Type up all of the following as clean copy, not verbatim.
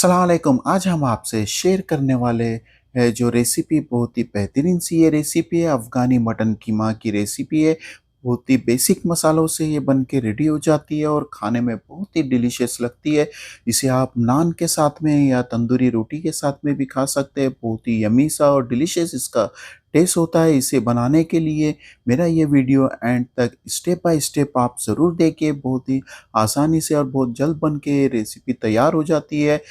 अस्सलाम वालेकुम। आज हम आपसे शेयर करने वाले हैं जो रेसिपी बहुत ही बेहतरीन सी ये रेसिपी है, अफ़गानी मटन कीमा की रेसिपी है। बहुत ही बेसिक मसालों से ये बन के रेडी हो जाती है और खाने में बहुत ही डिलीशियस लगती है। इसे आप नान के साथ में या तंदूरी रोटी के साथ में भी खा सकते हैं। बहुत ही यम्मी सा और डिलीशियस इसका टेस्ट होता है। इसे बनाने के लिए मेरा ये वीडियो एंड तक स्टेप बाय स्टेप आप ज़रूर देखिए। बहुत ही आसानी से और बहुत जल्द बन के रेसिपी तैयार हो जाती है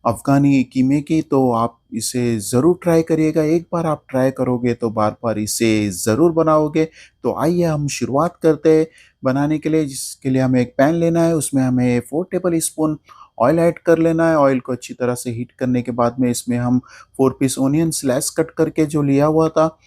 अफ़गानी कीमे की। तो आप इसे ज़रूर ट्राई करिएगा। एक बार आप ट्राई करोगे तो बार-बार इसे ज़रूर बनाओगे। तो आइए हम शुरुआत करते हैं बनाने के लिए। जिसके लिए हमें एक पैन लेना है, उसमें हमें 4 टेबल स्पून ऑयल ऐड कर लेना है। ऑयल को अच्छी तरह से हीट करने के बाद में इसमें हम 4 पीस ओनियन स्लाइस कट करके जो लिया हुआ था,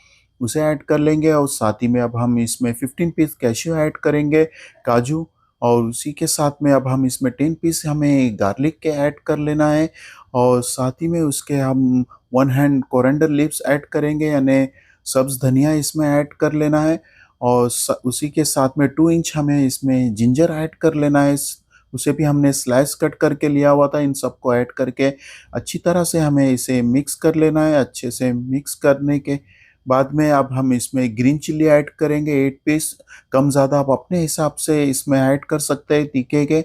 उसे ऐड कर लेंगे और साथ ही में अब हम इसमें 15 पीस कैश्यू ऐड करेंगे, काजू। और उसी के साथ में अब हम इसमें 10 पीस हमें गार्लिक के ऐड कर लेना है और साथ ही में उसके हम 1 हैंड कोरिएंडर लीव्स ऐड करेंगे, यानी सब्ज़ धनिया इसमें ऐड कर लेना है। और उसी के साथ में 2 इंच हमें इसमें जिंजर ऐड कर लेना है। उसे भी हमने स्लाइस कट करके लिया हुआ था। इन सबको ऐड करके अच्छी तरह से हमें इसे मिक्स कर लेना है। अच्छे से मिक्स करने के बाद में अब हम इसमें ग्रीन चिली ऐड करेंगे 8 पीस। कम ज़्यादा आप अपने हिसाब से इसमें ऐड कर सकते हैं तीखे के।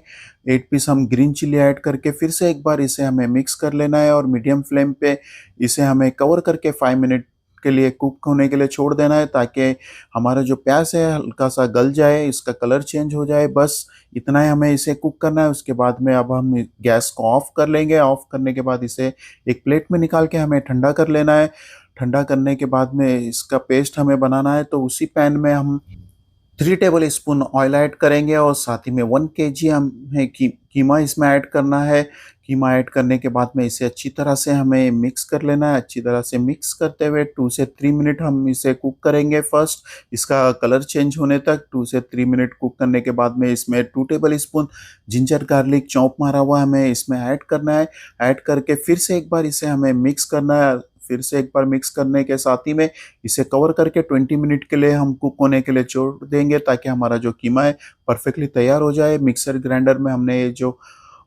8 पीस हम ग्रीन चिली ऐड करके फिर से एक बार इसे हमें मिक्स कर लेना है और मीडियम फ्लेम पे इसे हमें कवर करके 5 मिनट के लिए कुक होने के लिए छोड़ देना है, ताकि हमारा जो प्याज़ है हल्का-सा गल जाए, इसका कलर चेंज हो जाए। बस इतना ही हमें इसे कुक करना है। उसके बाद में अब हम गैस को ऑफ कर लेंगे। ऑफ करने के बाद इसे एक प्लेट में निकाल के हमें ठंडा कर लेना है। ठंडा करने के बाद में इसका पेस्ट हमें बनाना है। तो उसी पैन में हम 3 टेबल स्पून ऑयल ऐड करेंगे और साथ ही में 1 केजी हमें कीमा इसमें ऐड करना है। कीमा ऐड करने के बाद में इसे अच्छी तरह से हमें मिक्स कर लेना है। अच्छी तरह से मिक्स करते हुए 2 से 3 मिनट हम इसे कुक करेंगे फर्स्ट, इसका कलर चेंज होने तक। 2 से 3 मिनट कुक करने के बाद में इसमें 2 table spoon ginger garlic chop मारा हुआ हमें इसमें ऐड करना है। ऐड करके फिर से एक बार इसे हमें मिक्स करना है। फिर से एक बार मिक्स करने के साथ ही में इसे कवर करके 20 मिनट के लिए हम कुक होने के लिए छोड़ देंगे, ताकि हमारा जो कीमा है परफेक्टली तैयार हो जाए। मिक्सर ग्राइंडर में हमने ये जो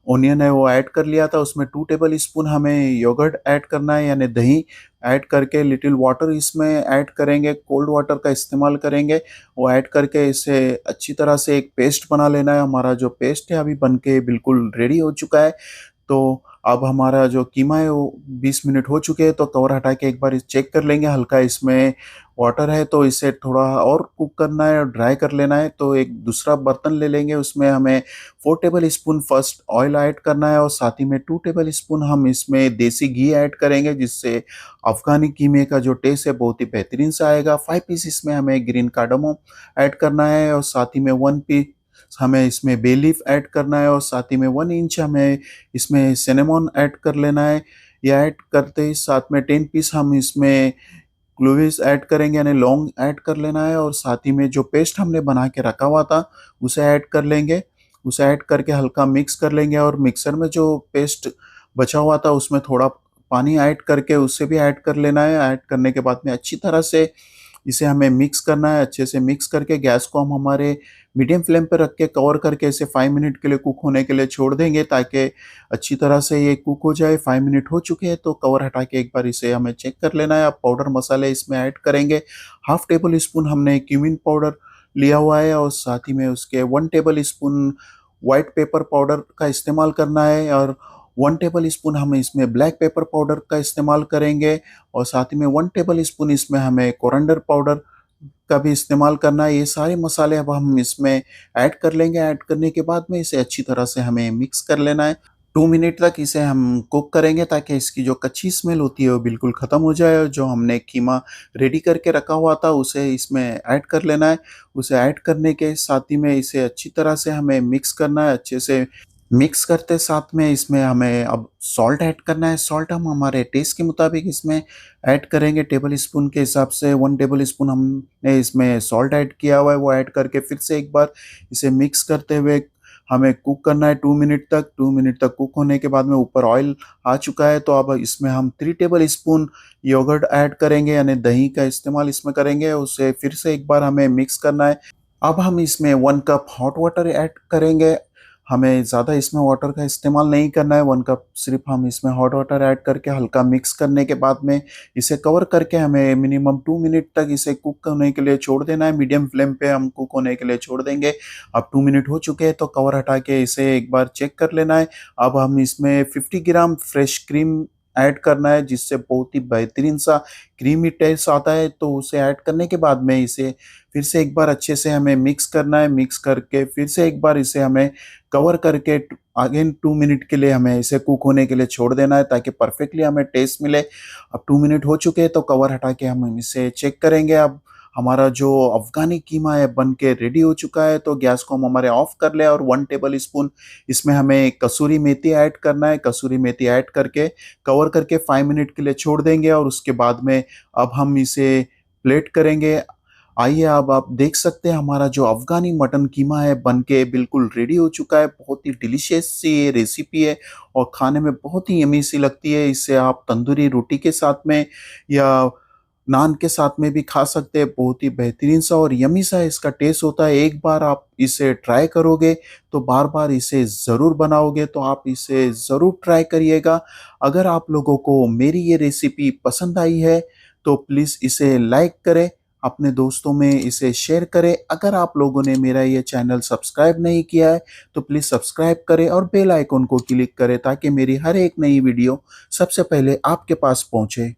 ओनियन है वो ऐड कर लिया था। उसमें 2 टेबल स्पून हमें योगर्ट ऐड करना है, यानी दही ऐड करके लिटिल वाटर इसमें ऐड करेंगे, कोल्ड वाटर का इस्तेमाल करेंगे। वो ऐड करके इसे अच्छी तरह से एक पेस्ट बना लेना है। हमारा जो पेस्ट है अभी बन के बिल्कुल रेडी हो चुका है। तो अब हमारा जो कीमा है वो 20 मिनट हो चुके हैं। तो कवर हटा के एक बार चेक कर लेंगे, हल्का इसमें वाटर है तो इसे थोड़ा और कुक करना है और ड्राई कर लेना है। तो एक दूसरा बर्तन ले लेंगे, उसमें हमें 4 table spoon first oil add करना है और साथ ही में 2 टेबल स्पून हम इसमें देसी घी ऐड करेंगे, जिससे अफ़गानी कीमे का जो टेस्ट है बहुत ही बेहतरीन से आएगा। 5 पीस इसमें हमें ग्रीन कार्डमम ऐड करना है और साथ ही में 1 पीस हमें इसमें बे लीफ ऐड करना है और साथ ही में 1 इंच हमें इसमें सिनेमन ऐड कर लेना है। ये ऐड करते ही साथ में 10 पीस हम इसमें क्लोव्स ऐड करेंगे, यानी लौंग ऐड कर लेना है और साथ ही में जो पेस्ट हमने बना के रखा हुआ था उसे ऐड कर लेंगे। उसे ऐड करके हल्का मिक्स कर लेंगे और मिक्सर में जो पेस्ट बचा हुआ था उसमें थोड़ा पानी ऐड करके उसे भी ऐड कर लेना है। ऐड करने के बाद में अच्छी तरह से इसे हमें मिक्स करना है। अच्छे से मिक्स करके गैस को हम हमारे मीडियम फ्लेम पे रख के कवर करके इसे 5 मिनट के लिए कुक होने के लिए छोड़ देंगे, ताकि अच्छी तरह से ये कुक हो जाए। 5 मिनट हो चुके हैं तो कवर हटा के एक बार इसे हमें चेक कर लेना है। अब पाउडर मसाले इसमें ऐड करेंगे। हाफ टेबल स्पून हमने क्यूमिन पाउडर लिया हुआ है और साथ ही में उसके 1 table spoon white pepper powder का इस्तेमाल करना है और 1 टेबल स्पून हम इसमें ब्लैक पेपर पाउडर का इस्तेमाल करेंगे और साथ ही में 1 टेबल स्पून इसमें हमें कोरिएंडर पाउडर का भी इस्तेमाल करना है। ये सारे मसाले अब हम इसमें ऐड कर लेंगे। ऐड करने के बाद में इसे अच्छी तरह से हमें मिक्स कर लेना है। 2 मिनट तक इसे हम कुक करेंगे, ताकि इसकी जो कच्ची स्मेल होती है वो बिल्कुल ख़त्म हो जाए और जो हमने कीमा रेडी करके रखा हुआ था उसे इसमें ऐड कर लेना है। उसे ऐड करने के साथ ही में इसे अच्छी तरह से हमें मिक्स करना है। अच्छे से मिक्स करते साथ में इसमें हमें अब सॉल्ट ऐड करना है। सॉल्ट हम हमारे टेस्ट के मुताबिक इसमें ऐड करेंगे। टेबल स्पून के हिसाब से 1 टेबल स्पून हमने इसमें सॉल्ट ऐड किया हुआ है, वो ऐड करके फिर से एक बार इसे मिक्स करते हुए हमें कुक करना है 2 मिनट तक। 2 मिनट तक कुक होने के बाद में ऊपर ऑयल आ चुका है, तो अब इसमें हम 3 टेबल स्पून योगर्ट ऐड करेंगे, यानी दही का इस्तेमाल इसमें करेंगे। उसे फिर से एक बार हमें मिक्स करना है। अब हम इसमें 1 कप हॉट वाटर ऐड करेंगे। हमें ज़्यादा इसमें वाटर का इस्तेमाल नहीं करना है, 1 कप सिर्फ़ हम इसमें हॉट वाटर ऐड करके हल्का मिक्स करने के बाद में इसे कवर करके हमें मिनिमम 2 मिनट तक इसे कुक होने के लिए छोड़ देना है। मीडियम फ्लेम पे हम कुक होने के लिए छोड़ देंगे। अब 2 मिनट हो चुके हैं तो कवर हटा के इसे एक बार चेक कर लेना है। अब हम इसमें 50 ग्राम फ्रेश क्रीम ऐड करना है, जिससे बहुत ही बेहतरीन सा क्रीमी टेस्ट आता है। तो उसे ऐड करने के बाद में इसे फिर से एक बार अच्छे से हमें मिक्स करना है। मिक्स करके फिर से एक बार इसे हमें कवर करके अगेन 2 मिनट के लिए हमें इसे कुक होने के लिए छोड़ देना है, ताकि परफेक्टली हमें टेस्ट मिले। अब 2 मिनट हो चुके हैं तो कवर हटा के हम इसे चेक करेंगे। अब हमारा जो अफ़गानी कीमा है बन के रेडी हो चुका है, तो गैस को हम हमारे ऑफ कर लें और 1 टेबल स्पून इसमें हमें कसूरी मेथी ऐड करना है। कसूरी मेथी ऐड करके कवर करके 5 मिनट के लिए छोड़ देंगे और उसके बाद में अब हम इसे प्लेट करेंगे। आइए, अब आप देख सकते हैं हमारा जो अफ़गानी मटन कीमा है बन के बिल्कुल रेडी हो चुका है। बहुत ही डिलीशियस सी ये रेसिपी है और खाने में बहुत ही यम्मी सी लगती है। इसे आप तंदूरी रोटी के साथ में या नान के साथ में भी खा सकते हैं। बहुत ही बेहतरीन सा और यम्मी सा इसका टेस्ट होता है। एक बार आप इसे ट्राई करोगे तो बार-बार इसे ज़रूर बनाओगे, तो आप इसे ज़रूर ट्राई करिएगा। अगर आप लोगों को मेरी ये रेसिपी पसंद आई है तो प्लीज़ इसे लाइक करें, अपने दोस्तों में इसे शेयर करें। अगर आप लोगों ने मेरा ये चैनल सब्सक्राइब नहीं किया है तो प्लीज़ सब्सक्राइब करें और बेल आइकन को क्लिक करें, ताकि मेरी हर एक नई वीडियो सबसे पहले आपके पास पहुँचे।